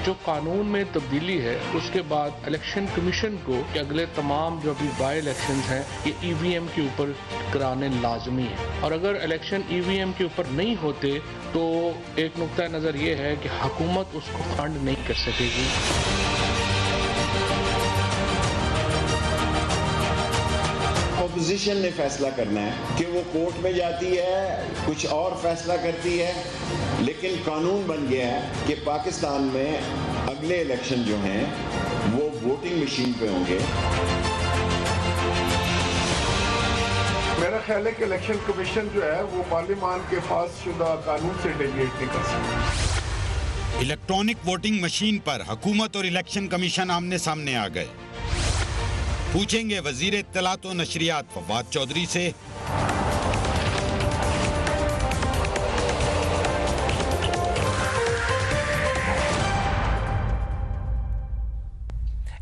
जो कानून में तब्दीली है उसके बाद इलेक्शन कमीशन को कि अगले तमाम जो अभी बाई इलेक्शन हैं ये ईवीएम के ऊपर कराने लाजमी है, और अगर इलेक्शन ईवीएम के ऊपर नहीं होते तो एक नुक्ता नज़र ये है कि हुकूमत उसको फंड नहीं कर सकेगी। अपोजिशन ने फैसला करना है कि वो कोर्ट में जाती है, कुछ और फैसला करती है, लेकिन कानून बन गया है कि पाकिस्तान में अगले इलेक्शन जो हैं वो वोटिंग मशीन पे होंगे। मेरा ख्याल है कि इलेक्शन कमीशन जो है वो पार्लियामान के पास शुदा कानून से डेविएट नहीं कर सकता। इलेक्ट्रॉनिक वोटिंग मशीन पर हुकूमत और इलेक्शन कमीशन आमने सामने आ गए। पूछेंगे वजीर इत्तलात और नशरियात फवाद चौधरी से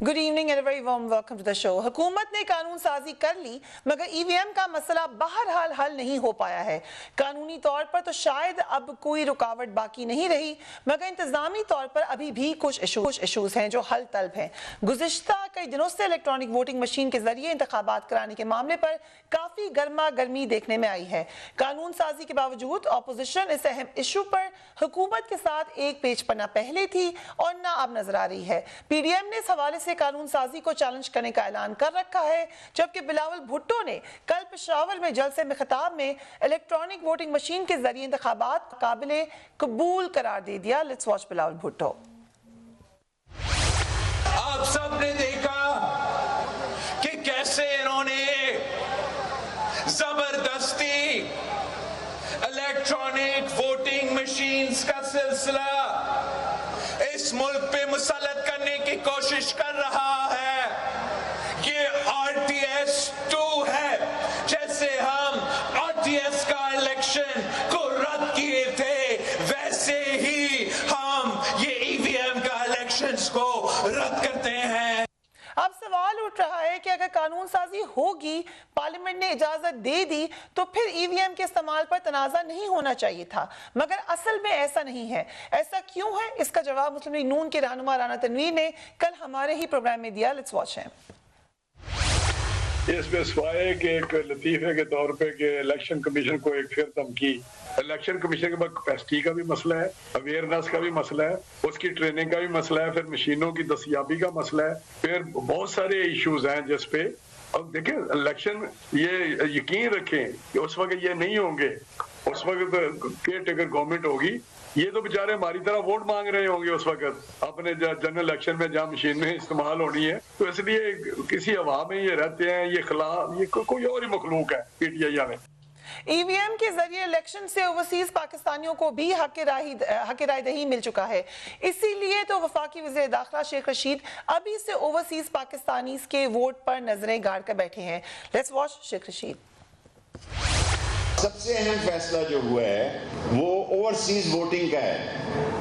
good evening and very warm welcome to the show. हुकूमत ने कानून साजी कर ली मगर ईवीएम का मसला बहरहाल हल नहीं हो पाया है। कानूनी तौर पर तो शायद अब कोई रुकावट बाकी नहीं रही मगर इंतजामी तौर पर अभी भी कुछ इशूज हैं जो हल तलब हैं। गुज़िश्ता कई दिनों से इलेक्ट्रॉनिक वोटिंग मशीन के जरिए इंतखाबात कराने के मामले पर काफी गर्मा गर्मी देखने में आई है। कानून साजी के बावजूद अपोजिशन इस अहम इशू पर हुकूमत के साथ एक पेज पन्ना पहले थी और ना अब नजर आ रही है। पीडीएम ने इस हवाले से कानून साजी को चैलेंज करने का ऐलान कर रखा है, जबकि बिलावल भुट्टो ने कल पेशावर में जलसे में खिताब में इलेक्ट्रॉनिक वोटिंग मशीन के जरिए इंतखाबात काबिले कबूल करार दे दिया। Let's watch Bilawal Bhutto. आप सबने देखा कि कैसे इन्होंने जबरदस्ती इलेक्ट्रॉनिक वोटिंग मशीन्स का सिलसिला इस मुल्क पे मुसल्लत करने की कोशिश कर रहा है। ये RTS 2 है। जैसे हम RTS का इलेक्शन को रद्द किए थे वैसे ही हम ये ईवीएम का इलेक्शंस को रद्द करते हैं। अब सवाल उठ रहा है कि अगर कानून साजी होगी, पार्लियामेंट ने इजाजत दे दी तो फिर ईवीएम के इस्तेमाल पर तनाजा नहीं होना चाहिए था, मगर असल में ऐसा नहीं है। ऐसा क्यों है, इसका जवाब मुस्लिम लीग नून के रहनुमा राना तनवीर ने कल हमारे ही प्रोग्राम में दिया। Let's watch him. इसमें सिवाय के एक लतीफे के तौर पे कि इलेक्शन कमीशन को एक फिर धमकी, इलेक्शन कमीशन के बाद कैपेसिटी का भी मसला है, अवेयरनेस का भी मसला है, उसकी ट्रेनिंग का भी मसला है, फिर मशीनों की दस्तयाबी का मसला है, फिर बहुत सारे इश्यूज हैं जिस पे अब देखें इलेक्शन ये यकीन रखें कि उस वक्त ये नहीं होंगे, उस वक्त केयर टेकर गवर्नमेंट होगी, ये तो बेचारे हमारी तरह वोट मांग रहे होंगे उस वक्त अपने जनरल इलेक्शन में जहाँ मशीनें इस्तेमाल होनी है। तो इसलिए किसी हवा में ये रहते हैं, ये खिलाफ ये कोई और ही मखलूक है पीटीआई में। ईवीएम के जरिए इलेक्शन से ओवरसीज पाकिस्तानियों को भी हक राय दही मिल चुका है। इसीलिए तो वफाकी वज़ीर दाखिला शेख रशीद अभी से ओवरसीज पाकिस्तानी के वोट पर नजरें गाड़ कर बैठे हैं। Let's watch Sheikh Rashid. सबसे अहम फैसला जो हुआ है वो ओवरसीज वोटिंग का है।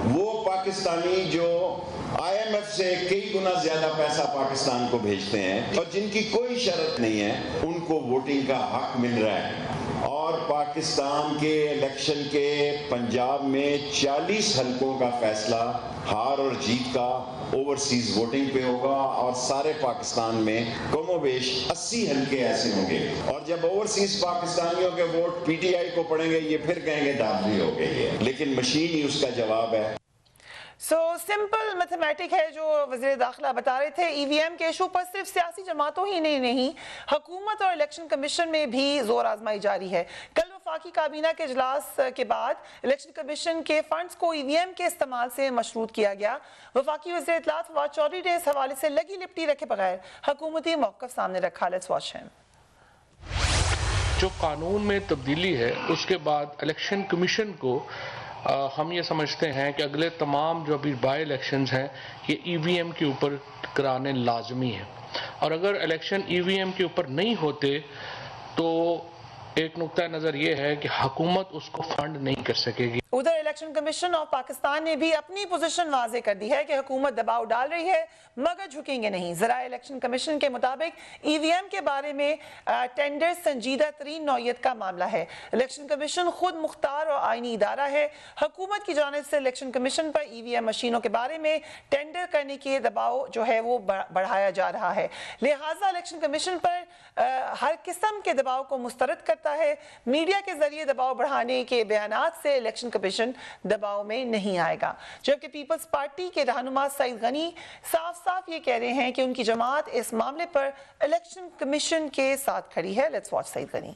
वो पाकिस्तानी जो IMF से कई गुना ज्यादा पैसा पाकिस्तान को भेजते हैं और जिनकी कोई शर्त नहीं है, उनको वोटिंग का हक मिल रहा है। और पाकिस्तान के इलेक्शन के पंजाब में 40 हलकों का फैसला हार और जीत का ओवरसीज वोटिंग पे होगा और सारे पाकिस्तान में कमोबेश 80 हलके ऐसे होंगे। और जब ओवरसीज पाकिस्तानियों के वोट पीटीआई को पड़ेंगे ये फिर कहेंगे दाबली हो गई है, लेकिन मशीन ही उसका जवाब है। सिंपल मैथमेटिक है जो वज़ीर दाखिला बता रहे थे। ईवीएम के इशू पर सिर्फ सियासी जमातों ही नहीं हुकूमत और इलेक्शन कमीशन में भी जोर आजमाई जारी है। कल वफाकी काबीना के इजलास के बाद इलेक्शन कमीशन के फंड्स को ईवीएम के इस्तेमाल से मशरूत किया गया। वफाकी वज़ीर इत्तलात फवाद चौधरी ने इस हवाले से लगी लिपटी रखे बगैर हुकूमती मौक़िफ़ सामने रखा। Let's watch him. जो कानून में तब्दीली है उसके बाद इलेक्शन कमीशन को हम ये समझते हैं कि अगले तमाम जो अभी बाई इलेक्शंस हैं ये ईवीएम के ऊपर कराने लाजमी है, और अगर इलेक्शन ईवीएम के ऊपर नहीं होते तो एक नुक्ता नज़र ये है कि हुकूमत उसको फंड नहीं कर सकेगी। उधर इलेक्शन कमीशन ऑफ पाकिस्तान ने भी अपनी पोजीशन वाज़े कर दी है कि हुकूमत दबाव डाल रही है मगर झुकेंगे नहीं। ज़रा इलेक्शन कमीशन के मुताबिक ईवीएम के बारे में टेंडर संजीदा तरीन नौयत का मामला है। इलेक्शन कमीशन खुद मुख्तार और आईनी इदारा है। हुकूमत की जानिब से इलेक्शन कमीशन पर ईवीएम मशीनों के बारे में टेंडर करने के दबाव जो है वो बढ़ाया जा रहा है, लिहाजा इलेक्शन कमीशन पर हर किस्म के दबाव को मुस्तरद करता है। मीडिया के जरिए दबाव बढ़ाने के बयानात से इलेक्शन कमीशन दबाव में नहीं आएगा, जबकि पीपल्स पार्टी के रहनुमा सईद गनी साफ साफ ये कह रहे हैं कि उनकी जमात इस मामले पर इलेक्शन कमीशन के साथ खड़ी है। Let's watch Saeed Ghani.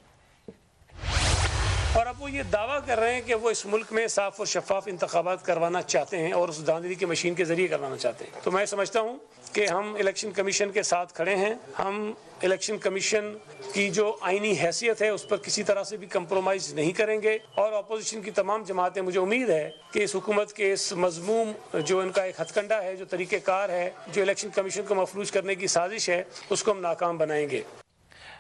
और अब वो ये दावा कर रहे हैं कि वो इस मुल्क में साफ और शफाफ इंतखाबात करवाना चाहते हैं और उस धांधली की मशीन के जरिए करवाना चाहते हैं। तो मैं समझता हूँ कि हम इलेक्शन कमीशन के साथ खड़े हैं। हम इलेक्शन कमीशन की जो आईनी हैसियत है उस पर किसी तरह से भी कंप्रोमाइज नहीं करेंगे और अपोजिशन की तमाम जमातें, मुझे उम्मीद है कि इस हुकूमत के इस मजमूम जो इनका एक हथकंडा है, जो तरीक़ेकार है, जो इलेक्शन कमीशन को मफलूज करने की साजिश है, उसको हम नाकाम बनाएंगे।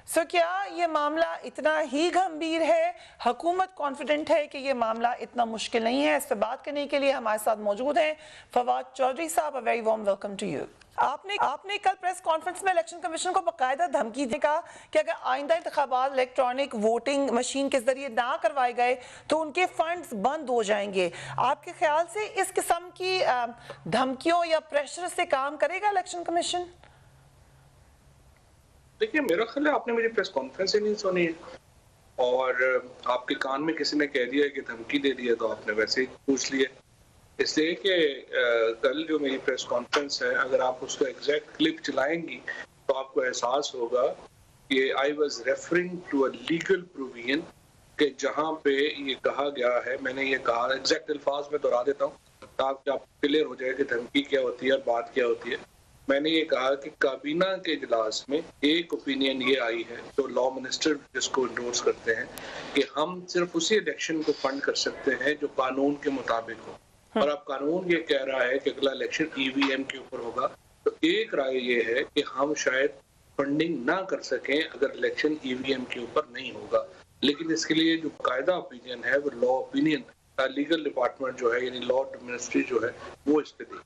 क्या ये मामला इतना ही गंभीर है? हुकूमत कॉन्फिडेंट है कि ये मामला इतना मुश्किल नहीं है? इस पर बात करने के लिए हमारे साथ मौजूद हैं फवाद चौधरी साहब। A very warm welcome to you. आपने कल प्रेस कॉन्फ्रेंस में इलेक्शन कमीशन को बाकायदा धमकी देगा कि अगर आइंदा इंतखाबात इलेक्ट्रॉनिक वोटिंग मशीन के जरिए ना करवाए गए तो उनके फंड्स बंद हो जाएंगे। आपके ख्याल से इस किस्म की धमकियों या प्रेशर से काम करेगा इलेक्शन कमीशन? देखिए, मेरा ख्याल है आपने मुझे प्रेस कॉन्फ्रेंस ही नहीं सुनी है और आपके कान में किसी ने कह दिया कि धमकी दे दी है तो आपने वैसे ही पूछ लिया। इसलिए कि कल जो मेरी प्रेस कॉन्फ्रेंस है, अगर आप उसका एग्जैक्ट क्लिप चलाएंगी तो आपको एहसास होगा कि I was referring to a legal provision कि जहां पे ये कहा गया है, मैंने ये कहा एग्जैक्ट अल्फाज में दोहरा देता हूँ ताकि आप क्लियर हो जाए कि धमकी क्या होती है और बात क्या होती है। मैंने ये कहा कि काबीना के इजलास में एक ओपिनियन ये आई है तो लॉ मिनिस्टर जिसको इंडोर्स करते हैं कि हम सिर्फ उसी इलेक्शन को फंड कर सकते हैं जो कानून के मुताबिक हो। और अब कानून ये कह रहा है कि अगला इलेक्शन ईवीएम के ऊपर होगा, तो एक राय ये है कि हम शायद फंडिंग ना कर सकें अगर इलेक्शन ईवीएम के ऊपर नहीं होगा। लेकिन इसके लिए जो कायदा ओपिनियन है वो लॉ ओपिनियन लीगल डिपार्टमेंट जो है यानी लॉ मिनिस्ट्री जो है वो इस पे दी।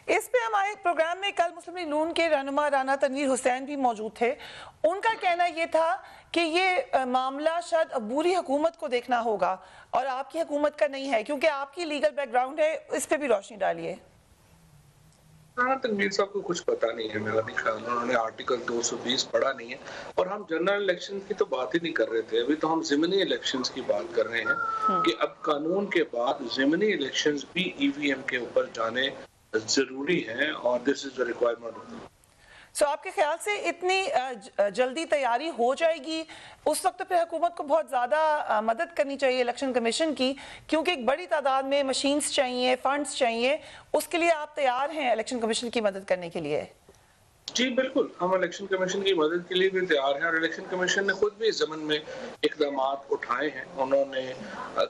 इस पे हमारे प्रोग्राम में कल मुस्लिम लीग नून के रहनुमा राना तनवीर हुसैन भी मौजूद थे। उनका कहना ये था कि ये मामला शायद अबूरी हुकूमत को देखना होगा और आपकी हुकूमत का नहीं है, क्योंकि आपकी लीगल बैकग्राउंड है। इस पे भी रोशनी डालिए। राना तनवीर साहब को कुछ पता नहीं है, मेरा नहीं ख्याल उन्होंने आर्टिकल 220 पढ़ा नहीं है और हम जनरल इलेक्शन की तो बात ही नहीं कर रहे थे। अभी तो हम ज़िमनी इलेक्शंस की बात कर रहे हैं कि अब कानून के बाद ज़िमनी इलेक्शंस भी ईवीएम के ऊपर जाने जरूरी है और दिस इज द रिक्वायरमेंट। सो आपके ख्याल से इतनी जल्दी तैयारी हो जाएगी? उस वक्त पे हुकूमत को बहुत ज़्यादा मदद करनी चाहिए इलेक्शन कमीशन की, क्योंकि एक बड़ी तादाद में मशीन्स चाहिए, फंड्स चाहिए। उसके लिए आप तैयार हैं इलेक्शन कमीशन की मदद करने के लिए? जी बिल्कुल, हम इलेक्शन कमीशन की मदद के लिए भी तैयार हैं और इलेक्शन कमीशन ने खुद भी इस ज़मन में इक़दाम उठाए हैं। उन्होंने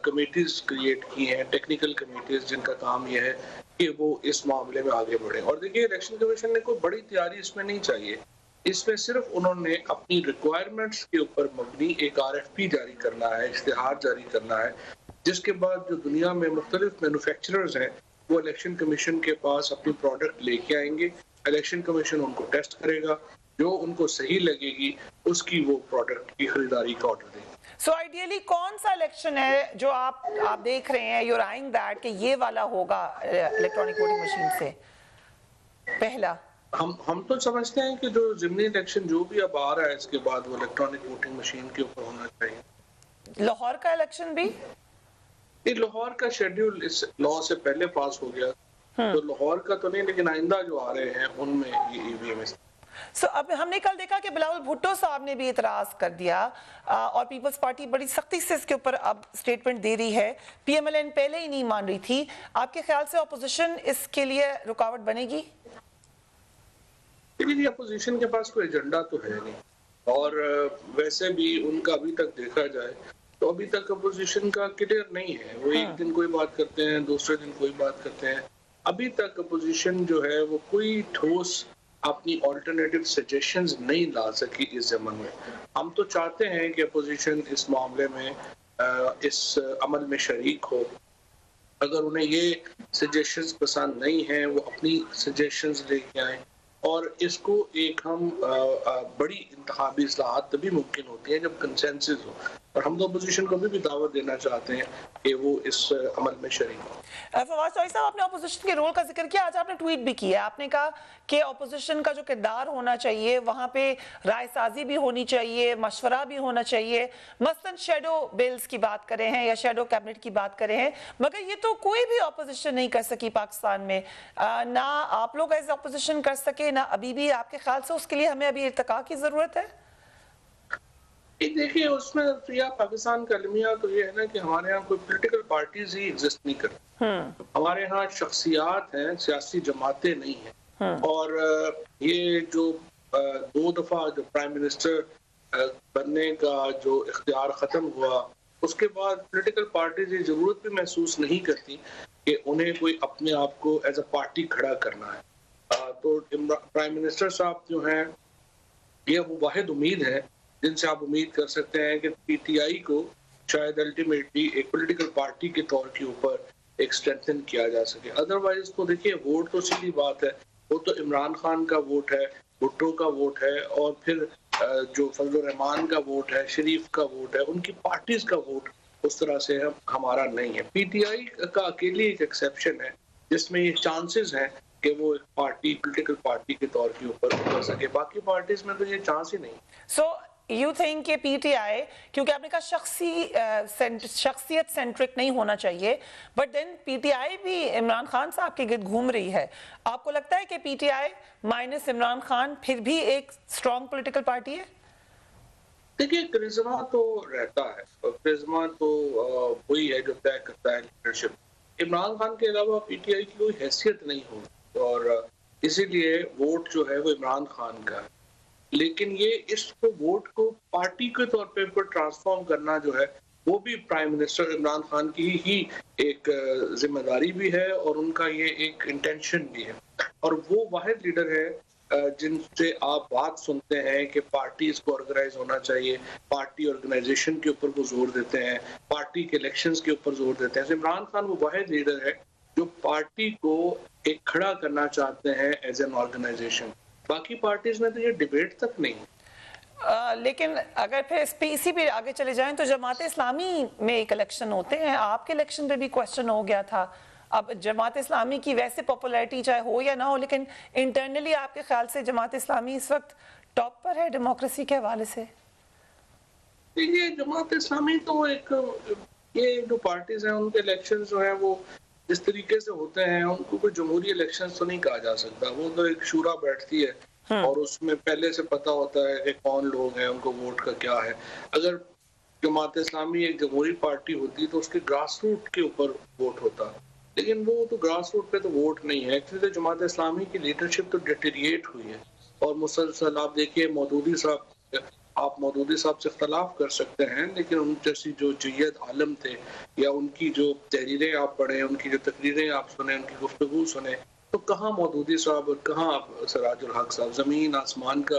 कमेटीज क्रिएट की हैं, टेक्निकल कमेटीज, जिनका काम यह है कि वो इस मामले में आगे बढ़े। और देखिए, इलेक्शन कमीशन ने कोई बड़ी तैयारी इसमें नहीं चाहिए, इसमें सिर्फ उन्होंने अपनी रिक्वायरमेंट्स के ऊपर मबनी एक RFP जारी करना है, इश्तिहार जारी करना है, जिसके बाद जो दुनिया में मुख्तलिफ मैन्युफैक्चरर्स हैं वो इलेक्शन कमीशन के पास अपनी प्रोडक्ट लेके आएंगे। इलेक्शन कमीशन उनको टेस्ट करेगा, जो उनको सही लगेगी उसकी वो प्रोडक्ट की खरीदारी का ऑर्डर देगी। सो आइडियली कौन सा इलेक्शन है जो आप देख रहे हैं, यूर आइंग दैट कि ये वाला होगा इलेक्ट्रॉनिक वोटिंग मशीन से पहला? हम तो समझते हैं कि जो ज़िमनी इलेक्शन जो भी अब आ रहा है इसके बाद वो इलेक्ट्रॉनिक वोटिंग मशीन के ऊपर होना चाहिए। लाहौर का इलेक्शन भी? लाहौर का शेड्यूल इस लॉ से पहले पास हो गया, तो लाहौर का तो नहीं, लेकिन आइंदा जो आ रहे हैं उनमें ये ईवीएम। सो अब हमने कल देखा कि बिलावल भुट्टो साहब ने भी इतराज कर दिया और पीपल्स पार्टी बड़ी सख्ती से इसके ऊपर अब स्टेटमेंट दे रही है। PMLN पहले ही नहीं मान रही थी। आपके ख्याल से अपोजिशन इसके लिए रुकावट बनेगी? देखिए, अपोजिशन के पास कोई एजेंडा तो है नहीं और वैसे भी उनका अभी तक देखा जाए तो अभी तक अपोजिशन का क्लियर नहीं है। वो एक दिन कोई बात करते हैं, दूसरे दिन कोई बात करते हैं। अभी तक अपोजिशन जो है वो कोई ठोस अपनी ऑल्टरनेटिव सजेशंस नहीं ला सकी इस ज़मन में। हम तो चाहते हैं कि अपोजिशन इस मामले में इस अमल में शरीक हो अगर उन्हें ये सजेशंस पसंद नहीं हैं, वो अपनी सजेशंस लेके आए और इसको एक हम बड़ी इंतखाबी इस्लाहात तभी मुमकिन होती है जब कंसेंसस हो, और हम तो अपोजिशन को भी दावत देना चाहते हैं कि वो इस अमल में शरीक हो। फवाद चौधरी साहब, आपने अपोजिशन के रोल का जिक्र किया, आज आपने ट्वीट भी किया, आपने कहा कि अपोजिशन का जो किरदार होना चाहिए वहां पे राय साजी भी होनी चाहिए, मशवरा भी होना चाहिए। मसलन शेडो बिल्स की बात करें हैं या शेडो कैबिनेट की बात करें हैं, मगर ये तो कोई भी अपोजिशन नहीं कर सकी पाकिस्तान में, ना आप लोग एज अपोजिशन कर सके, ना अभी भी। आपके ख्याल से उसके लिए हमें अभी इर्तिका की जरूरत है? देखिए, उसमें या पाकिस्तान का अलमिया तो ये है ना कि हमारे यहाँ कोई पॉलिटिकल पार्टीज ही एग्जिस्ट नहीं करती। हमारे यहाँ शख्सियात हैं, सियासी जमातें नहीं हैं। और ये जो 2 दफा जो प्राइम मिनिस्टर बनने का जो इख्तियार खत्म हुआ, उसके बाद पॉलिटिकल पार्टीज ये जरूरत भी महसूस नहीं करती कि उन्हें कोई अपने आप को एज अ पार्टी खड़ा करना है। तो प्राइम मिनिस्टर साहब जो हैं, ये वो वाहिद उम्मीद है जिनसे आप उम्मीद कर सकते हैं कि पीटीआई को शायद अल्टीमेटली एक पॉलिटिकल पार्टी के तौर के ऊपर एक स्ट्रेंथन किया जा सके। अदरवाइज तो देखिए, वोट तो सीधी बात है, वो तो इमरान खान का वोट है, भुट्टो का वोट है, और फिर जो फजलुर रहमान का वोट है, शरीफ का वोट है, उनकी पार्टीज का वोट उस तरह से हमारा नहीं है। पीटीआई का अकेली एक एक्सेप्शन है जिसमें ये चांसेस हैं कि वो एक पार्टी, पॉलिटिकल पार्टी के तौर के ऊपर उतर सके। बाकी पार्टीज में तो ये चांस ही नहीं। यू थिंक कि पीटीआई, क्योंकि आपने कहा शख्सियत सेंट्रिक नहीं होना चाहिए, बट देन पीटीआई भी इमरान खान साहब के गिर्द घूम रही है, आपको लगता है कि पीटीआई माइनस इमरान खान फिर भी एक स्ट्रॉन्ग पॉलिटिकल पार्टी है? देखिए, करिश्मा तो रहता है, और करिश्मा तो वही है जो तय करता है लीडरशिप। इमरान खान के अलावा पीटीआई की कोई हैसियत नहीं होगी, और इसीलिए वोट जो है वो इमरान खान का है। लेकिन ये इसको वोट को पार्टी के तौर पे ट्रांसफॉर्म करना जो है, वो भी प्राइम मिनिस्टर इमरान खान की ही एक जिम्मेदारी भी है, और उनका ये एक इंटेंशन भी है। और वो वाहिद लीडर है जिनसे आप बात सुनते हैं कि पार्टीज को ऑर्गेनाइज होना चाहिए, पार्टी ऑर्गेनाइजेशन के ऊपर वो जोर देते हैं, पार्टी के इलेक्शंस के ऊपर जोर देते हैं। तो इमरान खान वो वाहिद लीडर है जो पार्टी को एक खड़ा करना चाहते हैं एज एन ऑर्गेनाइजेशन। बाकी पार्टीज में तो ये डिबेट तक नहीं। लेकिन अगर फिर इसी पे आगे चले जाएं तो जमात इस्लामी में एक इलेक्शन होते हैं, आपके इलेक्शन पे भी क्वेश्चन हो गया था। अब जमात इस्लामी की वैसे पॉपुलैरिटी चाहे हो या ना हो, लेकिन इंटरनली आपके ख्याल से जमात इस्लामी इस वक्त टॉप पर है डेमोक्रेसी के हवाले से? ये जमात इस्लामी तो एक, ये जो पार्टीज हैं उनके इलेक्शन जो है वो इस तरीके से होते हैं, उनको कोई जमहूरी इलेक्शन तो नहीं कहा जा सकता। वो तो एक शूरा बैठती है और उसमें पहले से पता होता है कि कौन लोग हैं, उनको वोट का क्या है। अगर जमात इस्लामी एक जमहूरी पार्टी होती तो उसके ग्रास रूट के ऊपर वोट होता, लेकिन वो तो ग्रास रूट पे तो वोट नहीं है। एक्चुअली तो जमात इस्लामी की लीडरशिप तो डिटेरिएट हुई है, और मुसलसल आप देखिए मौदूदी साहब, आप मौदूदी साहब से इख्तलाफ कर सकते हैं, लेकिन उन जैसी जो जय्यद आलम थे या उनकी जो तहरीरें आप पढ़ें, उनकी जो तकरीरें आप सुने, उनकी गुफ्तगू सुने, तो कहाँ मौदूदी साहब और कहाँ आप सिराजुल हक साहब, जमीन आसमान का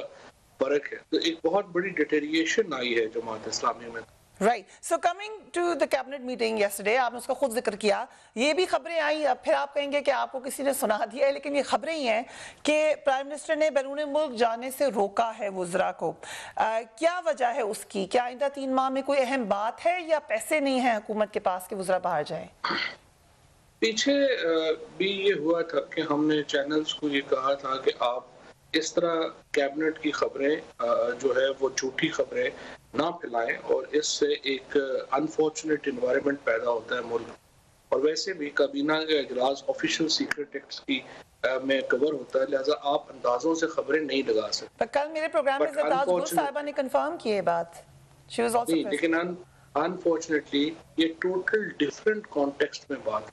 फर्क है। तो एक बहुत बड़ी डिटेरिएशन आई है जमात इस्लामी में। Right, so coming to the cabinet meeting yesterday, आपने उसका खुद जिक्र किया, ये भी खबरें आई, अब फिर आप कहेंगे कि आपको किसी ने सुना दिया है, लेकिन ये खबरें ही हैं कि प्राइम मिनिस्टर ने बैरून मुल्क जाने से रोका है वुज़रा को। क्या वजह है उसकी? क्या आइंदा 3 माह में कोई अहम बात है या पैसे नहीं है हुकूमत के पास कि वुज़रा बाहर जाए? पीछे भी ये हुआ था कि हमने चैनल्स को ये कहा था कि आप इस तरह कैबिनेट की खबरें जो है वो झूठी खबरें ना फैलाएं, और इससे एक अनफॉर्चुनेट एनवायरनमेंट पैदा होता है मुल्क। और वैसे भी काबीना का इजलास ऑफिशियल सीक्रेट एक्ट्स की में कवर होता है, लिहाजा आप अंदाजों से खबरें नहीं लगा सकते। कल मेरे प्रोग्राम में ज़रदाद गुल साहिबा ने कंफर्म की ये बात, शी वाज आल्सो प्रेजेंट। लेकिन अनफॉर्चुनेटली ये टोटल डिफरेंट कॉन्टेक्स्ट में बात,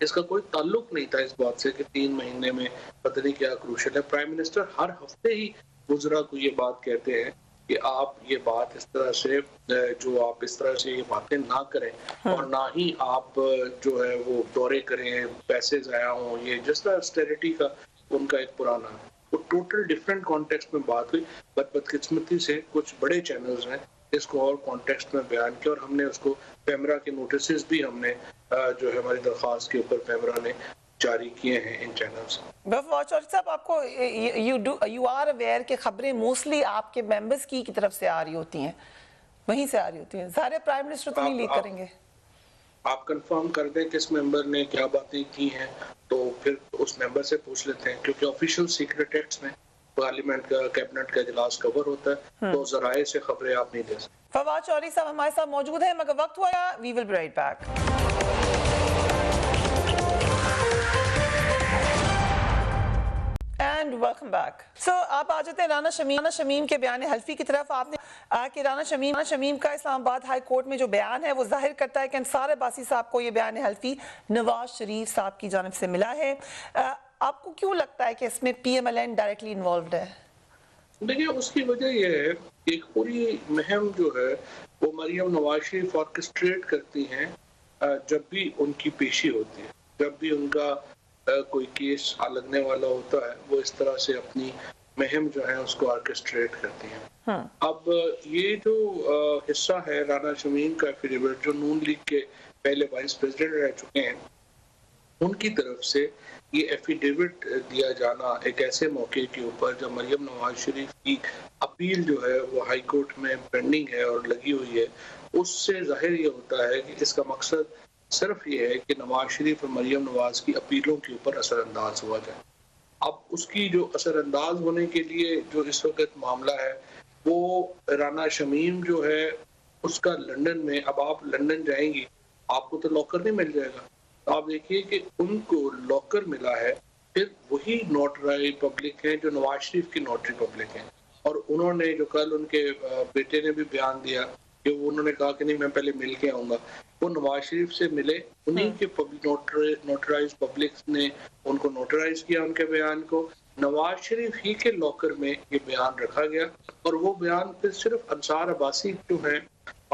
इसका कोई ताल्लुक नहीं था इस बात से कि 3 महीने में पता नहीं क्या क्रूशल है। प्राइम मिनिस्टर हर हफ्ते ही वुज़रा को ये बात कहते हैं कि आप ये बात इस तरह से, जो आप इस तरह से ये बातें ना करें, और ना ही आप जो है वो दौरे करें, पैसे ज़ाया हों, ये जिस तरह ऑस्टेरिटी का उनका एक पुराना, वो टोटल डिफरेंट कॉन्टेक्स्ट में बात हुई। बदकिस्मती से कुछ बड़े चैनल्स हैं इसको और कॉन्टेक्स्ट में बयान किया और हमने उसको पैमरा के नोटिस भी हमने जो है हमारी दरख्वास्त के ऊपर पैमरा ने जारी किए हैं इन चैनल्स। चौधरी साहब, आपको यू आर अवेयर कि खबरें मोस्टली आपके मेंबर्स की तरफ से आ रही होती हैं, वहीं से आ रही होती हैं, सारे प्राइम मिनिस्टर तो नहीं लीक करेंगे? आप कंफर्म कर दें किस मेंबर ने क्या बातें की हैं, तो फिर उस मेंबर से पूछ लेते हैं, क्योंकि ऑफिशियल सीक्रेट एक्ट्स में पार्लियामेंट का कैबिनेट का इजलास कवर होता है, तो जराए से खबरें आप नहीं दे सकते। फवाद चौधरी साहब हमारे साथ मौजूद हैं, मगर वक्त हुआ, we will be right back. And welcome back. So आप आ जाते हैं राना शमीम के बयान हल्फी की तरफ। आपने कि राना शमीम का इस्लामाबाद हाई कोर्ट में जो बयान है वो जाहिर करता है कि अंसार अब्बासी साहब को ये बयान हल्फी नवाज शरीफ साहब की जानिब से मिला है। आपको क्यों लगता है कि इसमें PMLN डायरेक्टली इन्वॉल्व्ड है? देखिए, उसकी वजह यह है कि एक पूरी मुहिम जो है वो मरियम नवाज शरीफ ऑर्केस्ट्रेट करती हैं जब भी उनकी पेशी होती है, जब भी उनका कोई केस लगने वाला होता है, वो इस तरह से अपनी मुहिम जो है उसको ऑर्केस्ट्रेट करती हैं। अब ये जो हिस्सा है राना शमीम का एफिडेविट, जो नून लीग के पहले वाइस प्रेसिडेंट रह चुके हैं, उनकी तरफ से ये एफिडेविट दिया जाना एक ऐसे मौके के ऊपर जब मरियम नवाज शरीफ की अपील जो है वो हाई कोर्ट में पेंडिंग है और लगी हुई है, उससे जाहिर ये होता है कि इसका मकसद सिर्फ ये है कि नवाज शरीफ और मरियम नवाज की अपीलों के ऊपर असरअंदाज हुआ जाए। अब उसकी जो असरअंदाज होने के लिए जो इस वक्त मामला है वो राना शमीम जो है उसका लंदन में, अब आप लंदन जाएंगी आपको तो लॉकर नहीं मिल जाएगा, तो आप देखिए कि उनको लॉकर मिला है, फिर वही नोटरी पब्लिक है जो नवाज शरीफ की नोटरी पब्लिक है। और उन्होंने जो कल उनके बेटे ने भी बयान दिया कि उन्होंने कहा कि नहीं मैं पहले मिल के आऊंगा, वो नवाज शरीफ से मिले, उन्हीं के नोटराइज पब्लिक ने उनको नोटराइज किया उनके बयान को, नवाज शरीफ ही के लॉकर में ये बयान रखा गया। और वो बयान फिर सिर्फ अंसार अब्बासी जो है,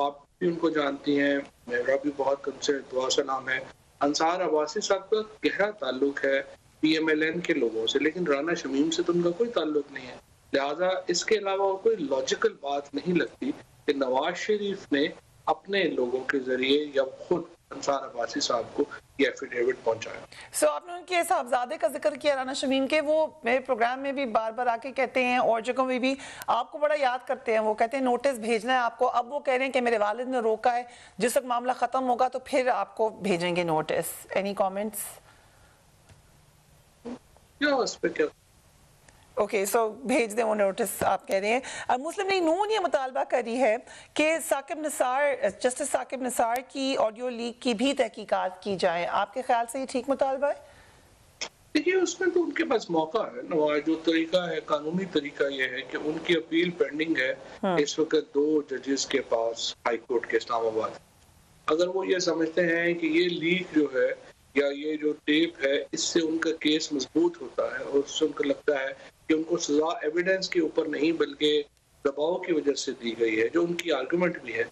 आप भी उनको जानती हैं, मेरा भी बहुत उनसे दुआ सलाम है, अंसार अब्बासी साहब का गहरा ताल्लुक है PMLN के लोगों से, लेकिन राना शमीम से तो उनका कोई ताल्लुक नहीं है। लिहाजा इसके अलावा कोई लॉजिकल बात नहीं लगती कि नवाज शरीफ ने अपने लोगों के जरिए या खुद अंसार अब्बासी साहब को ये एफिडेविट पहुंचाया। सो आपने उनके साहबजादे का जिक्र किया राना शमीम के, वो मेरे प्रोग्राम में भी बार बार आके कहते हैं और जगहों में भी आपको बड़ा याद करते हैं, वो कहते हैं नोटिस भेजना है आपको। अब वो कह रहे हैं कि मेरे वालिद ने रोका है, जिस वक्त मामला खत्म होगा तो फिर आपको भेजेंगे नोटिस। Any comments? क्या उस पे क्या ओके, सो भेज दें वो नोटिस, आप कह रहे हैं। मुस्लिम लीग नून ये मुतालबा करी है कि जस्टिस साकिब निसार की ऑडियो लीक की भी तहकीकात की जाए। आपके ख्याल से ये ठीक मुतालबा है? देखिए, उसमें तो उनके पास मौका है। नवाज जो तरीका है, कानूनी तरीका ये है कि उनकी अपील पेंडिंग है इस वक्त 2 जजेस के पास हाई कोर्ट के इस्लामाबाद। अगर वो ये समझते हैं कि ये लीक जो है या ये जो टेप है इससे उनका केस मजबूत होता है और उससे उनको लगता है कि उनको सजा एविडेंस के ऊपर नहीं बल्कि दबाव की वजह से दी गई है, जो उनकी आर्गुमेंट भी है,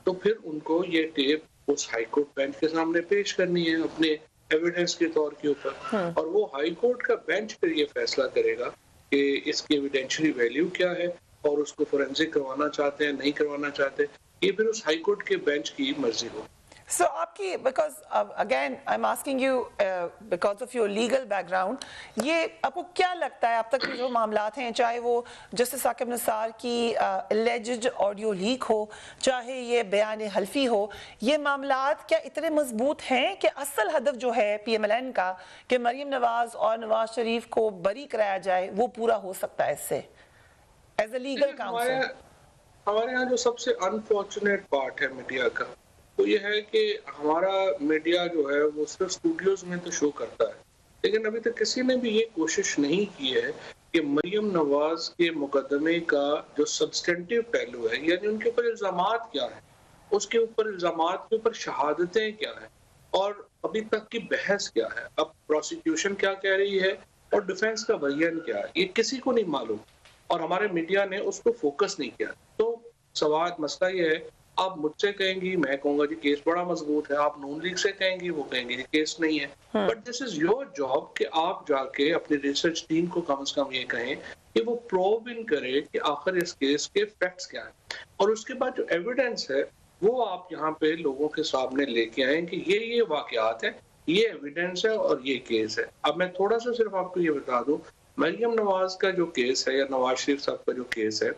तो फिर उनको ये टेप उस हाई कोर्ट बेंच के सामने पेश करनी है अपने एविडेंस के तौर के ऊपर। और वो हाई कोर्ट का बेंच फिर ये फैसला करेगा कि इसकी एविडेंशियरी वैल्यू क्या है और उसको फोरेंसिक करवाना चाहते हैं नहीं करवाना चाहते, ये फिर उस हाई कोर्ट के बेंच की मर्जी हो। So आपकी, because again I'm asking you because of your legal background, ये आपको क्या लगता है अब तक के जो मामलात हैं, चाहे वो जस्टिस साकिब निसार की alleged ऑडियो लीक हो, चाहे ये बयान हल्फी हो, ये मामलात क्या इतने मजबूत हैं कि असल हदफ जो है PMLN का कि मरियम नवाज और नवाज शरीफ को बरी कराया जाए वो पूरा हो सकता है इससे एज ए लीगल काउंसिल? हमारे यहाँ जो सबसे अनफॉर्चुनेट पार्ट है मीडिया का वो ये है कि हमारा मीडिया जो है वो सिर्फ स्टूडियोज में तो शो करता है, लेकिन अभी तक किसी ने भी ये कोशिश नहीं की है कि मरियम नवाज के मुकदमे का जो सब्सटेंटिव पहलू है, यानी उनके ऊपर इल्जामात क्या है, उसके ऊपर इल्जामात के ऊपर शहादतें क्या है और अभी तक की बहस क्या है, अब प्रोसिक्यूशन क्या कह रही है और डिफेंस का बयान क्या है, ये किसी को नहीं मालूम और हमारे मीडिया ने उसको फोकस नहीं किया। तो सवाल मसला ये है, आप मुझसे कहेंगी, मैं कहूंगा जी केस बड़ा मजबूत है, आप नून लीग से कहेंगी, वो कहेंगे जी केस नहीं है। But this is your job कि आप जाके अपनी रिसर्च टीम को कम से कम ये कहें कि वो प्रोब इन करे कि आखिर इस केस के फैक्ट्स क्या हैं, और उसके बाद जो एविडेंस है वो आप यहाँ पे लोगों के सामने लेके आए कि ये वाकयात है, ये एविडेंस है और ये केस है। अब मैं थोड़ा सा सिर्फ आपको ये बता दूं, मरियम नवाज का जो केस है या नवाज शरीफ साहब का जो केस है,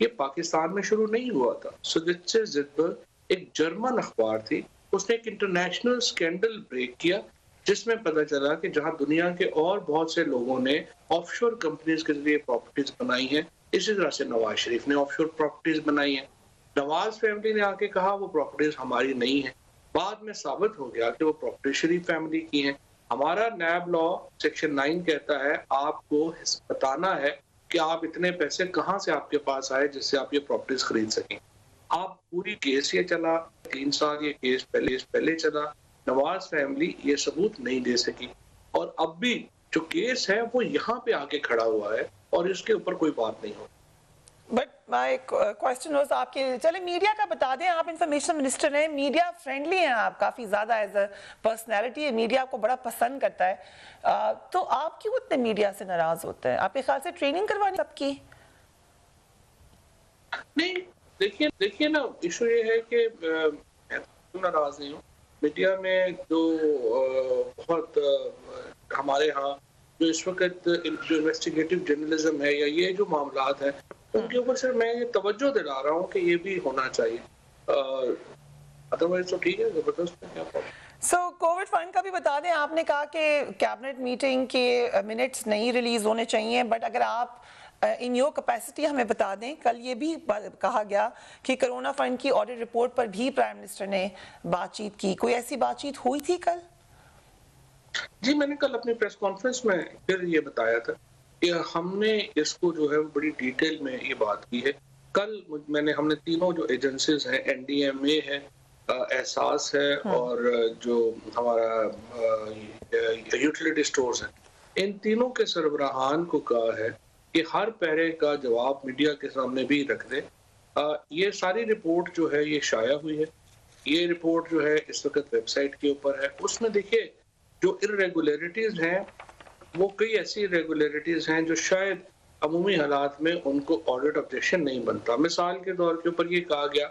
ये पाकिस्तान में शुरू नहीं हुआ था। सुदित्से जिदबर्ग एक जर्मन अखबार थी, उसने एक इंटरनेशनल स्कैंडल ब्रेक किया जिसमें पता चला कि जहां दुनिया के और बहुत से लोगों ने ऑफशोर कंपनीज के जरिए प्रॉपर्टीज बनाई हैं, इसी तरह से नवाज शरीफ ने ऑफशोर प्रॉपर्टीज बनाई हैं। नवाज फैमिली ने आके कहा वो प्रॉपर्टीज हमारी नहीं है, बाद में साबित हो गया कि वो प्रॉपर्टी शरीफ फैमिली की हैं। हमारा नैब लॉ सेक्शन 9 कहता है आपको बताना है कि आप इतने पैसे कहां से आपके पास आए जिससे आप ये प्रॉपर्टीज खरीद सकें। आप पूरी केस ये चला 3 साल, ये केस पहले चला, नवाज फैमिली ये सबूत नहीं दे सकी, और अब भी जो केस है वो यहाँ पे आके खड़ा हुआ है और इसके ऊपर कोई बात नहीं हो। बट माय क्वेश्चन वाज आपके, चले मीडिया का बता दें, आप इंफॉर्मेशन मिनिस्टर हैं, मीडिया फ्रेंडली हैं आप काफी ज्यादा, एज अ पर्सनैलिटी मीडिया आपको बड़ा पसंद करता है, तो आप क्यों इतने मीडिया से नाराज होते हैं? आपके ख्याल से ट्रेनिंग करवानी सबकी? नहीं, देखिए ना, इशू ये है कि मैं नाराज नहीं हूँ। मीडिया में जो बहुत हमारे यहाँ जो इस वक्त जो इन्वेस्टिगेटिव जर्नलिज्म है या ये जो मामलात हैं उनके ऊपर सिर्फ मैं ये तवज्जो दिला रहा हूँ कि ये भी होना चाहिए, अदरवाइज तो ठीक है, जबरदस्त है, क्या प्रॉब्लम। सो कोविड फंड का भी बता दें, आपने कहा कि कैबिनेट मीटिंग के मिनट्स नहीं रिलीज होने चाहिए, बट अगर आप इन योर कैपेसिटी हमें बता दें, कल ये भी कहा गया कि कोरोना फंड की ऑडिट रिपोर्ट पर भी प्राइम मिनिस्टर ने बातचीत की, कोई ऐसी बातचीत हुई थी कल? जी, मैंने कल अपनी प्रेस कॉन्फ्रेंस में फिर ये बताया था कि हमने इसको जो है बड़ी डिटेल में ये बात की है। कल हमने तीनों जो एजेंसीज हैं, NDMA है, एहसास है और जो हमारा यूटिलिटी स्टोर्स है, इन तीनों के सरबराहान को कहा है कि हर पैरे का जवाब मीडिया के सामने भी रख दे। ये सारी रिपोर्ट जो है ये शाया हुई है, ये रिपोर्ट जो है इस वक्त वेबसाइट के ऊपर है। उसमें देखिए जो इरेगुलरिटीज हैं वो कई ऐसी इरेगुलरिटीज हैं जो शायद अमूमी हालात में उनको ऑडिट ऑब्जेक्शन नहीं बनता। मिसाल के तौर के ऊपर ये कहा गया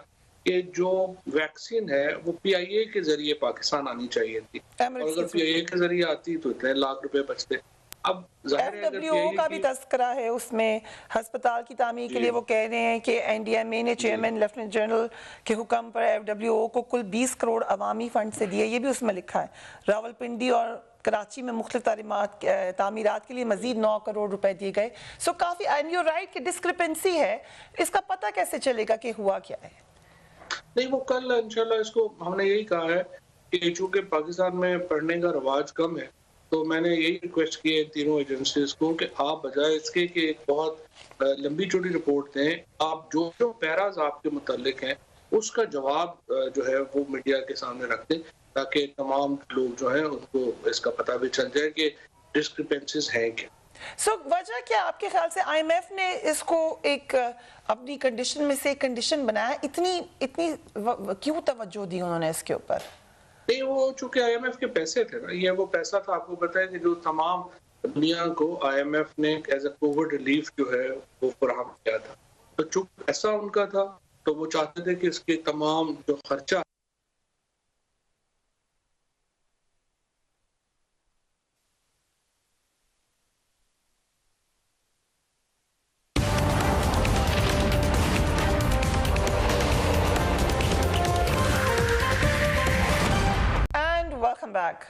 कि जो वैक्सीन है वो PIA के जरिए पाकिस्तान आनी चाहिए थी, और अगर PIA के जरिए आती तो इतने लाख रुपए बचते। अब FWO का भी तस्करा है उसमें, अस्पताल की तामीर के लिए वो कह रहे हैं कि NDMA ने चेयरमैन लेफ्टिनेंट जनरल के हुक्म पर FWO को कुल 20 करोड़ अवामी फंड से दिए, ये भी उसमें लिखा है। रावलपिंडी और कराची में मुख्तलिफ तामीरात के लिए मजीद 9 करोड़ रुपए दिए गए। सो काफी, एंड यू राइट कि डिस्क्रिपेंसी है, इसका पता कैसे चलेगा कि हुआ क्या है? नहीं, वो कल इंशाल्लाह इसको हमने यही कहा है कि चूंकि पाकिस्तान में पढ़ने का रवाज कम है, तो मैंने यही रिक्वेस्ट की है तीनों एजेंसीज को कि आप बजाय इसके कि एक बहुत लंबी चौड़ी रिपोर्ट दें, आप जो पैराज आपके मुतालिक हैं उसका जवाब जो है वो मीडिया के सामने रख दें, ताकि तमाम लोग जो है उनको इसका पता भी चल जाए कि डिस्क्रिपेंसीज हैं क्या। सो वजह क्या आपके ख्याल से IMF ने इसको एक अपनी कंडीशन में से एक कंडीशन बनाया, इतनी क्यों तवज्जो दी उन्होंने इसके ऊपर? नहीं, वो चूंकि IMF के पैसे थे ना, ये वो पैसा था, आपको पता है कि जो तमाम दुनिया को IMF ने एज अ कोविड रिलीफ जो है वो फराहम किया था, तो चूंकि पैसा उनका था तो वो चाहते थे कि इसके तमाम जो खर्चा बैक।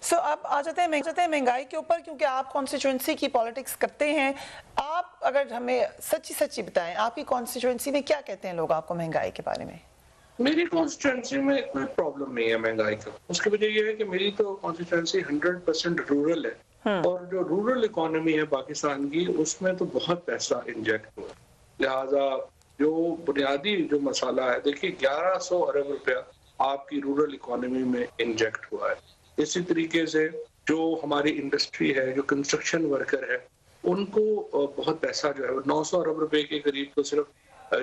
सो अब आ जाते हैं महंगाई के ऊपर, क्योंकि आप कॉन्स्टिट्यूंसी की पॉलिटिक्स करते हैं। आप अगर हमें सच्ची बताएं, आपकी कॉन्स्टिट्यूंसी में क्या कहते हैं लोग आपको महंगाई के बारे में? मेरी कॉन्स्टिट्यूंसी में कोई प्रॉब्लम नहीं है महंगाई का। उसकी वजह यह है कि मेरी तो कॉन्स्टिट्यूंसी 100% रूरल है, और जो रूरल इकोनॉमी है पाकिस्तान की उसमें तो बहुत पैसा इंजेक्ट हुआ, लिहाजा जो बुनियादी जो मसाला है, देखिए 1100 अरब रुपया आपकी रूरल इकोनॉमी में इंजेक्ट हुआ है। इसी तरीके से जो हमारी इंडस्ट्री है, जो कंस्ट्रक्शन वर्कर है, उनको बहुत पैसा जो है 900 अरब रुपए के करीब तो सिर्फ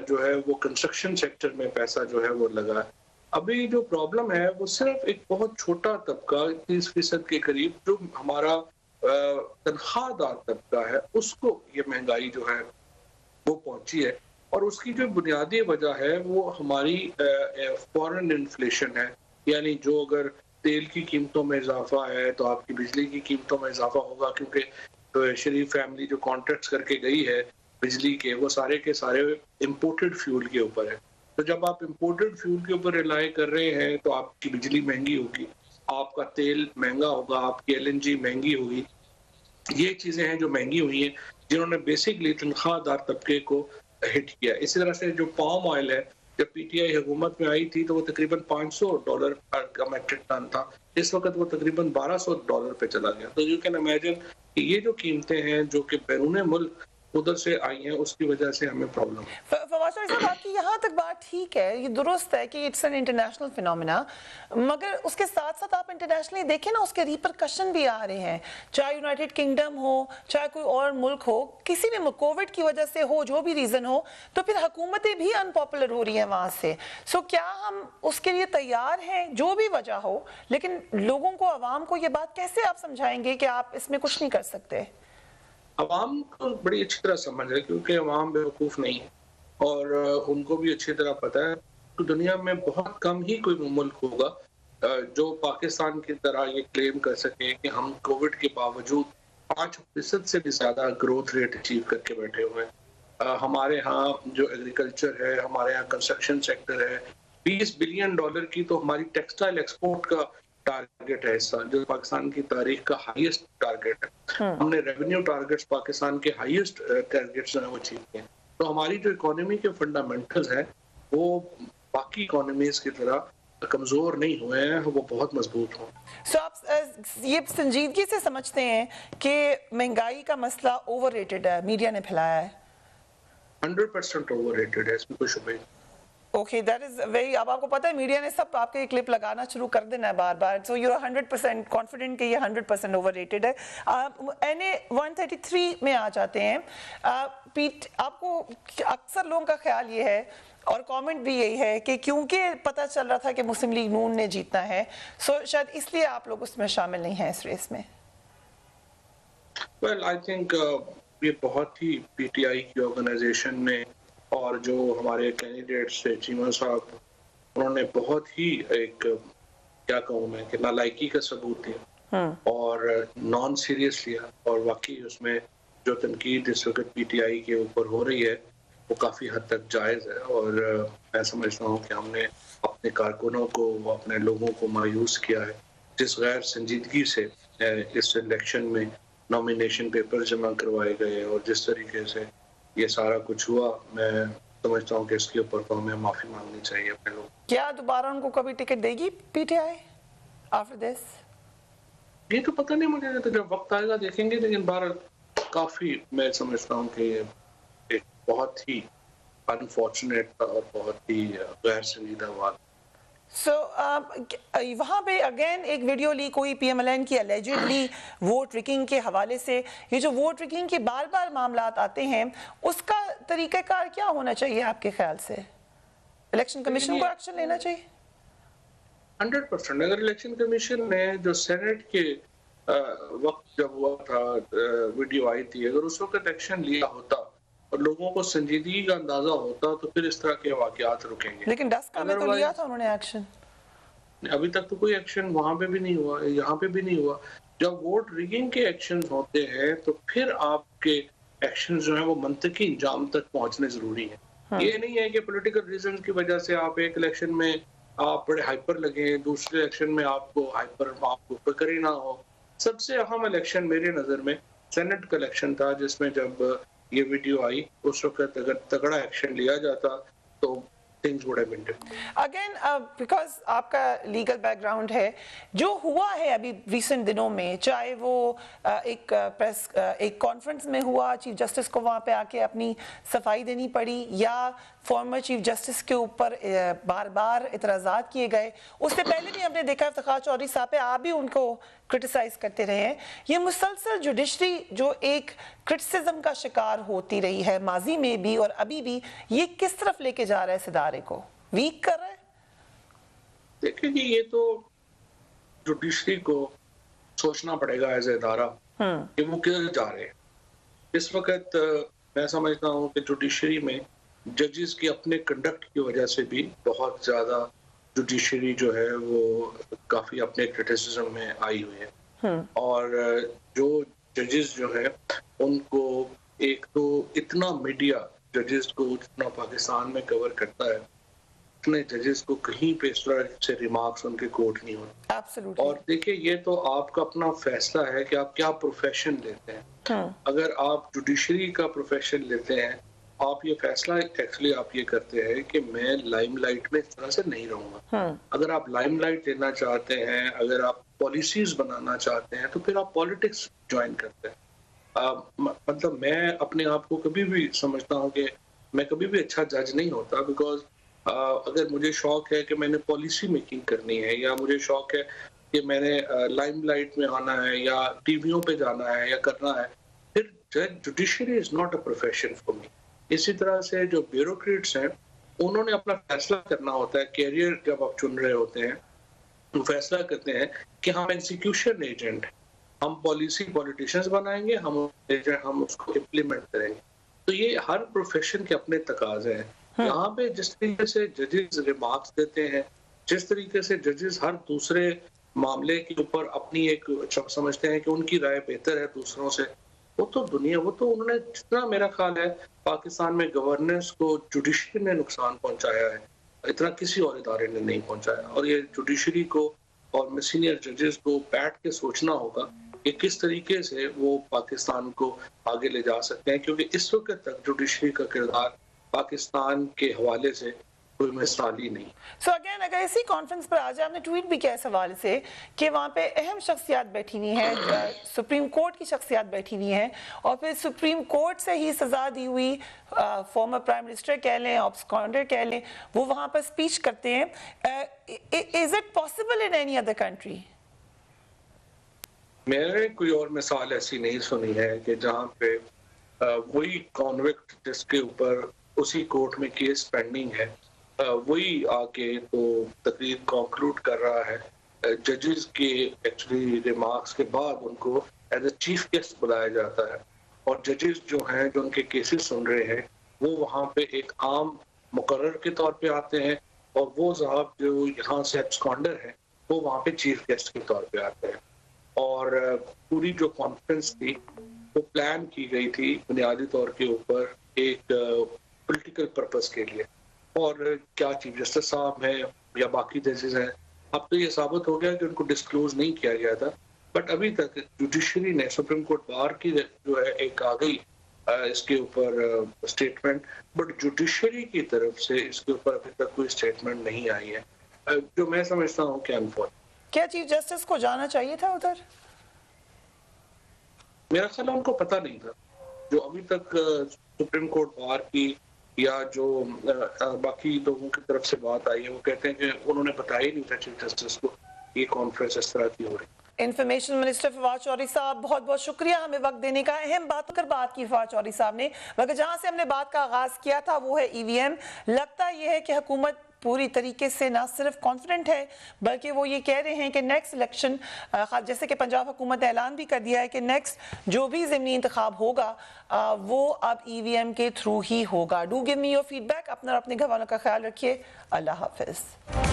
जो है वो कंस्ट्रक्शन सेक्टर में पैसा जो है वो लगा है। अभी जो प्रॉब्लम है वो सिर्फ एक बहुत छोटा तबका 30% के करीब जो हमारा तनख्वाहदार तबका है उसको ये महंगाई जो है वो पहुंची है, और उसकी जो बुनियादी वजह है वो हमारी फॉरेन इन्फ्लेशन है। यानी जो अगर तेल की कीमतों में इजाफा है तो आपकी बिजली की कीमतों में इजाफा होगा, क्योंकि शरीफ फैमिली जो कॉन्ट्रैक्ट्स करके गई है बिजली के, वो सारे के सारे इम्पोर्टेड फ्यूल के ऊपर है। तो जब आप इम्पोर्टेड फ्यूल के ऊपर रिलाई कर रहे हैं तो आपकी बिजली महंगी होगी, आपका तेल महंगा होगा, आपकी LNG महंगी होगी। ये चीजें हैं जो महंगी हुई हैं, जिन्होंने बेसिकली तनख्वाहदार तबके को हिट किया। इसी तरह से जो पाम ऑयल है, जब PTI हुकूमत में आई थी तो वो तकरीबन $500 का मैट्रिक टन था, इस वक्त वो तकरीबन $1200 पे चला गया। तो यू कैन इमेजिन कि ये जो कीमतें हैं जो कि बैरून मुल्क उधर से आई हैं, उसकी वजह से हमें प्रॉब्लम है। फवाद साहब, आपकी यहाँ तक बात ठीक है, ये दुरुस्त है कि इट्स एन इंटरनेशनल फिनोमिना, मगर उसके साथ साथ आप इंटरनेशनली देखें ना, उसके रिपरकशन भी आ रहे हैं, चाहे यूनाइटेड किंगडम हो, चाहे कोई और मुल्क हो, किसी भी कोविड की वजह से हो, जो भी रीजन हो, तो फिर हुकूमतें भी अनपॉपुलर हो रही हैं वहां से। सो क्या हम उसके लिए तैयार हैं, जो भी वजह हो, लेकिन लोगों को, आवाम को ये बात कैसे आप समझाएंगे कि आप इसमें कुछ नहीं कर सकते? अवाम को बड़ी अच्छी तरह समझ है, क्योंकि अवाम बेवकूफ नहीं है और उनको भी अच्छी तरह पता है कि दुनिया में बहुत कम ही कोई मुल्क होगा जो पाकिस्तान की तरह ये क्लेम कर सके कि हम कोविड के बावजूद 5% से भी ज्यादा ग्रोथ रेट अचीव करके बैठे हुए हैं। हमारे यहाँ जो एग्रीकल्चर है, हमारे यहाँ कंस्ट्रक्शन सेक्टर है, $20 बिलियन की तो हमारी टेक्सटाइल एक्सपोर्ट का टारगेट है इस साल, जो पाकिस्तान की तारीख का हाईएस्ट टारगेट है। हमने रेवेन्यू टारगेट्स पाकिस्तान के हाईएस्ट टारगेट्स जो है वो अचीव किए। तो हमारी जो इकोनॉमी के फंडामेंटल्स हैं वो बाकी इकोनॉमीज की तरह कमजोर नहीं हुए हैं, वो बहुत मजबूत हों। सो आप ये संजीदगी से समझते हैं कि महंगाई का मसला ओवररेटेड है, मीडिया ने फैलाया है? 100% ओवररेटेड है, इसमें कोई शुबह नहीं। ओके, दैट इज वेरी, अब आपको पता है मीडिया ने सब आपके क्लिप लगाना शुरू कर देना है बार बार, सो यू आर 100% कॉन्फिडेंट कि ये 100% ओवररेटेड है। NA 133 में आ जाते हैं। पीट, आपको अक्सर लोगों का ख्याल ये है और कमेंट भी यही है कि क्योंकि पता चल रहा था कि मुस्लिम लीग नून ने जीतना है, सो शायद इसलिए आप लोग उसमें शामिल नहीं हैं इस रेस में। वेल, आई थिंक ये बहुत ही PTI की ऑर्गेनाइजेशन ने और जो हमारे कैंडिडेट्स थे, चीमा साहब, उन्होंने बहुत ही एक, क्या कहूँ मैं, कि नालायकी का सबूत दिया और नॉन सीरियस लिया। और वाकई उसमें जो तनकीद इस वक्त PTI के ऊपर हो रही है वो काफ़ी हद तक जायज़ है। और मैं समझता हूँ कि हमने अपने कारकुनों को, अपने लोगों को मायूस किया है जिस गैर संजीदगी से इस इलेक्शन में नॉमिनेशन पेपर जमा करवाए गए और जिस तरीके से ये सारा कुछ हुआ। मैं समझता हूँ कि इसके ऊपर तो हमें माफी मांगनी चाहिए अपने लोग। क्या दोबारा उनको कभी टिकट देगी PTI आफ्टर दिस? ये तो पता नहीं मुझे, तो जब वक्त आएगा देखेंगे, लेकिन बार काफी मैं समझता हूँ कि ये एक बहुत ही अनफॉर्चुनेट था और बहुत ही गैर संजीदा बात। सो वहाँ पे अगेन एक वीडियो लीक हुई PMLN की अलेजिडली वोट ट्रिकिंग के हवाले से। ये जो वोट ट्रिकिंग के बार बार मामला आते हैं, उसका तरीक़ाकार क्या होना चाहिए आपके ख्याल से? इलेक्शन कमीशन को एक्शन लेना चाहिए? 100%। अगर इलेक्शन कमीशन ने जो सेनेट के वक्त जब हुआ था वीडियो आई थी, अगर उस वक्त एक्शन लिया होता और लोगों को संजीदगी का अंदाजा होता तो फिर इस तरह के वाकयात रुकेंगे। लेकिन 10 का में तो लिया था उन्होंने एक्शन। अभी तक तो कोई एक्शन वहां पे भी नहीं हुआ, यहाँ पे भी नहीं हुआ। जब वोट रिगिंग के एक्शन होते हैं तो फिर आपके एक्शन जो है वो मंतकी इंजाम तक पहुंचने जरूरी है। ये नहीं है कि पॉलिटिकल रीजन की वजह से आप एक इलेक्शन में आप बड़े हाइपर लगे, दूसरे इलेक्शन में आपको हाइपर, आपको फिक्र ही ना हो। सबसे अहम इलेक्शन मेरे नजर में सेनेट का इलेक्शन था, जिसमें जब ये वीडियो आई उस वक्त अगर तगड़ा एक्शन लिया जाता तो things would have been different. Again, because आपका लीगल बैकग्राउंड है, जो हुआ है अभी रिसेंट दिनों में, चाहे वो एक कॉन्फ्रेंस में हुआ, चीफ जस्टिस को वहाँ पे आके अपनी सफाई देनी पड़ी, या फॉर्मर चीफ जस्टिस के ऊपर बार बार इतराज़ात किए गए, उससे पहले भी हमने देखा इफ्तिखार चौधरी साहब पे आप भी उनको क्रिटिसाइज करते रहे हैं। ये मुसलसल जुडिशरी जो एक क्रिटिसिज्म का शिकार होती रही है माजी में भी और अभी भी, ये किस तरफ लेके जा रहा है इस इदारे को? वीक कर रहा है? देखिए जी, ये तो जुडिशरी को सोचना पड़ेगा एज ए इदारा कि वो किधर जा रहे हैं। इस वक्त मैं समझता हूँ कि जुडिशरी में जजेस की अपने कंडक्ट की वजह से भी बहुत ज्यादा जुडिशरी जो है वो काफी अपने क्रिटिसिज्म में आई हुई है। और जो जजेस जो है उनको एक तो इतना मीडिया जजेस को जितना पाकिस्तान में कवर करता है उतने जजेस को कहीं पे इस तरह से रिमार्क्स उनके कोर्ट नहीं होते। Absolutely. और देखिए ये तो आपका अपना फैसला है कि आप क्या प्रोफेशन लेते हैं। अगर आप जुडिशरी का प्रोफेशन लेते हैं आप ये फैसला एक्चुअली आप ये करते हैं कि मैं लाइमलाइट में इस तरह से नहीं रहूंगा। अगर आप लाइमलाइट लेना चाहते हैं, अगर आप पॉलिसीज बनाना चाहते हैं तो फिर आप पॉलिटिक्स ज्वाइन करते हैं। मतलब मैं अपने आप को कभी भी समझता हूँ कि मैं कभी भी अच्छा जज नहीं होता, बिकॉज अगर मुझे शौक है कि मैंने पॉलिसी मेकिंग करनी है या मुझे शौक है कि मैंने लाइमलाइट में आना है या टीवियों पे जाना है या करना है, फिर judiciary is not a profession for me. इसी तरह से जो ब्यूरोक्रेट्स हैं उन्होंने अपना फैसला करना होता है। कैरियर जब आप चुन रहे होते हैं तो फैसला करते हैं कि हम एग्जीक्यूशन एजेंट, हम पॉलिसी पॉलिटिशियंस बनाएंगे, हम उसको इम्प्लीमेंट करेंगे। तो ये हर प्रोफेशन के अपने तकाजे हैं। यहाँ पे जिस तरीके से जजेस रिमार्क्स देते हैं, जिस तरीके से जजेस हर दूसरे मामले के ऊपर अपनी एक समझते हैं कि उनकी राय बेहतर है दूसरों से, वो तो उन्होंने जितना मेरा ख्याल है पाकिस्तान में गवर्नेंस को जुडिशरी ने नुकसान पहुंचाया है, इतना किसी और इदारे ने नहीं पहुंचाया। और ये जुडिशरी को और सीनियर जजेस को बैठ के सोचना होगा कि किस तरीके से वो पाकिस्तान को आगे ले जा सकते हैं, क्योंकि इस वक्त तक जुडिशरी का किरदार पाकिस्तान के हवाले से कोई मिसाल ही नहीं। So again, अगर इसी कॉन्फ्रेंस पर आज आपने ट्वीट भी किया इस हवाले से कि वहाँ पे अहम शख्सियात बैठी हुई हैं, सुप्रीम कोर्ट की शख्सियात बैठी हुई हैं और फिर सुप्रीम कोर्ट से ही सजा दी हुई फॉर्मर प्राइम मिनिस्टर कह लें, ऑब्सकॉन्डर कह लें, वो वहाँ पर स्पीच करते हैं। Is it possible in any other country? मैंने कोई और मिसाल ऐसी नहीं सुनी है कि जहाँ पे वही कॉन्विक्ट जिसके ऊपर उसी कोर्ट में केस पेंडिंग है वही आके तो तकरीर कंक्लूड कर रहा है। जजेस के एक्चुअली रिमार्क्स के बाद उनको एज ए चीफ गेस्ट बुलाया जाता है और जजेस जो हैं जो उनके केसेस सुन रहे हैं वो वहाँ पे एक आम मुकर्रर के तौर पे आते हैं और वो साहब जो यहाँ से एब्सकॉन्डर है वो वहाँ पे चीफ गेस्ट के तौर पे आते हैं। और पूरी जो कॉन्फ्रेंस थी वो प्लान की गई थी बुनियादी तौर के ऊपर एक पॉलिटिकल पर्पस के लिए। और क्या चीफ जस्टिस साहब हैं या बाकी जजेस हैं, अब तो ये साबित हो गया कि उनको डिस्क्लोज नहीं किया गया था, बट अभी तक जुडिशरी ने सुप्रीम कोर्ट बार की जो है एक आ गई इसके ऊपर स्टेटमेंट, बट जुडिशरी की तरफ से इसके ऊपर अभी तक कोई स्टेटमेंट नहीं आई है, जो मैं समझता हूँ कि अनफॉर्चुनेट। क्या चीफ जस्टिस को जाना चाहिए था उधर? मेरा ख्याल उनको पता नहीं था। जो अभी तक सुप्रीम कोर्ट बार की या जो बाकी लोगों की तरफ से बात आई है वो कहते हैं कि उन्होंने बताया ही नहीं था चीफ जस्टिस को ये कॉन्फ्रेंस इस तरह की हो रही। इंफॉर्मेशन मिनिस्टर फवाद चौधरी साहब बहुत बहुत शुक्रिया हमें वक्त देने का। अहम बात कर बात की फवाद चौधरी साहब ने, मगर जहां से हमने बात का आगाज किया था वो है ईवीएम। लगता यह है कि हुकूमत पूरी तरीके से ना सिर्फ कॉन्फिडेंट है बल्कि वो ये कह रहे हैं कि नेक्स्ट इलेक्शन, जैसे कि पंजाब हुकूमत ने ऐलान भी कर दिया है कि नेक्स्ट जो भी ज़मीनी इंतखाब होगा वो अब ईवीएम के थ्रू ही होगा। Do give me your feedback. अपना और अपने घर वालों का ख्याल रखिए। अल्लाह हाफिज़।